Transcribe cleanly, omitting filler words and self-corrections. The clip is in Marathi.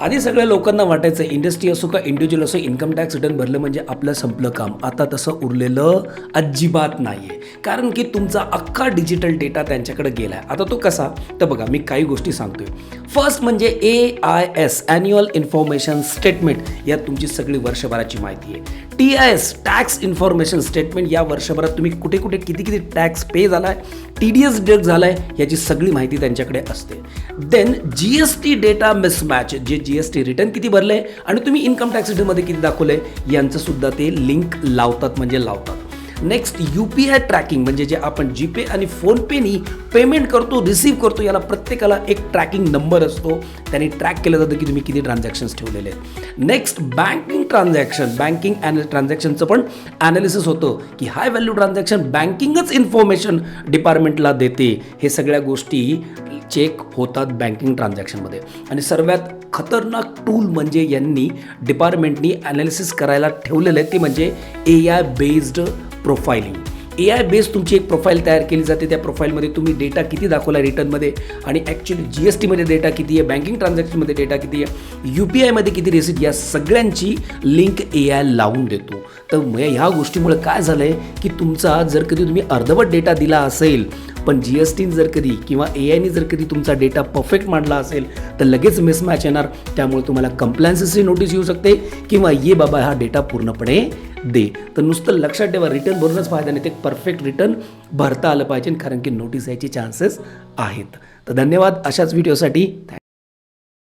आधी सगळ्या लोकांना वाटायचं इंडस्ट्री असो का इंडिव्हिज्युअल असो इन्कम टॅक्स रिटर्न भरलं म्हणजे आपलं संपलं काम. आता तसं उरलेलं अजिबात नाही आहे, कारण की तुमचा अख्खा डिजिटल डेटा त्यांच्याकडे गेला आहे. आता तो कसा, तर बघा मी काही गोष्टी सांगतोय. फर्स्ट म्हणजे AIS ॲन्युअल इन्फॉर्मेशन स्टेटमेंट, यात तुमची सगळी वर्षभराची माहिती आहे. TIS टॅक्स इन्फॉर्मेशन स्टेटमेंट, या वर्षभरात तुम्ही कुठे कुठे किती किती टॅक्स पे झाला आहे, TDS डेट झाला आहे, याची सगळी माहिती त्यांच्याकडे असते. देन GST डेटा मिसमॅच, जे GST रिटर्न किती भरलं आहे आणि तुम्ही इन्कम टॅक्स रिटर्नमध्ये किती दाखवलं आहे यांचं सुद्धा ते लिंक लावतात म्हणजे लावतात. नेक्स्ट UPI ट्रॅकिंग, म्हणजे जे आपण जीपे आणि फोनपेनी पेमेंट करतो रिसीव्ह करतो, याला प्रत्येकाला एक ट्रॅकिंग नंबर असतो, त्याने ट्रॅक केलं जातं की तुम्ही किती ट्रान्झॅक्शन्स ठेवलेले आहेत. नेक्स्ट बँकिंग ट्रान्झॅक्शन, बँकिंग ट्रान्झॅक्शनचं पण ॲनालिसिस होतं की हाय व्हॅल्यू ट्रान्झॅक्शन बँकिंगच इन्फॉर्मेशन डिपार्टमेंटला देते. हे सगळ्या गोष्टी चेक होतात बँकिंग ट्रान्झॅक्शनमध्ये. आणि सर्वात खतरनाक टूल म्हणजे यांनी डिपार्टमेंटनी ॲनालिसिस करायला ठेवलेलं आहे ते म्हणजे AI based profiling. AI based तुमची एक प्रोफाईल तयार केली जाते. त्या प्रोफाईलमध्ये तुम्ही डेटा किती दाखवला रिटर्नमध्ये आणि ॲक्च्युली GSTमध्ये डेटा किती आहे, बँकिंग ट्रान्झॅक्शनमध्ये डेटा किती आहे, UPIमध्ये किती रिसीट, या सगळ्यांची लिंक AI लावून देतो. तर ह्या गोष्टीमुळे काय झालं आहे की तुमचा जर कधी तुम्ही अर्धवट डेटा दिला असेल पण GSTने जर कधी किंवा AIने जर कधी तुमचा डेटा परफेक्ट मांडला असेल तर लगेच मिसमॅच येणार. त्यामुळे तुम्हाला कंप्लायन्सची नोटीस येऊ शकते किंवा ये बाबा हा डेटा पूर्णपणे दे. तर नुसतं लक्षात ठेवा, रिटर्न भरूनच फायदा नाही, ते परफेक्ट रिटर्न भरता आलं पाहिजे, कारण की नोटीस यायचे चान्सेस आहेत. तर धन्यवाद अशाच व्हिडिओसाठी. थँक्यू.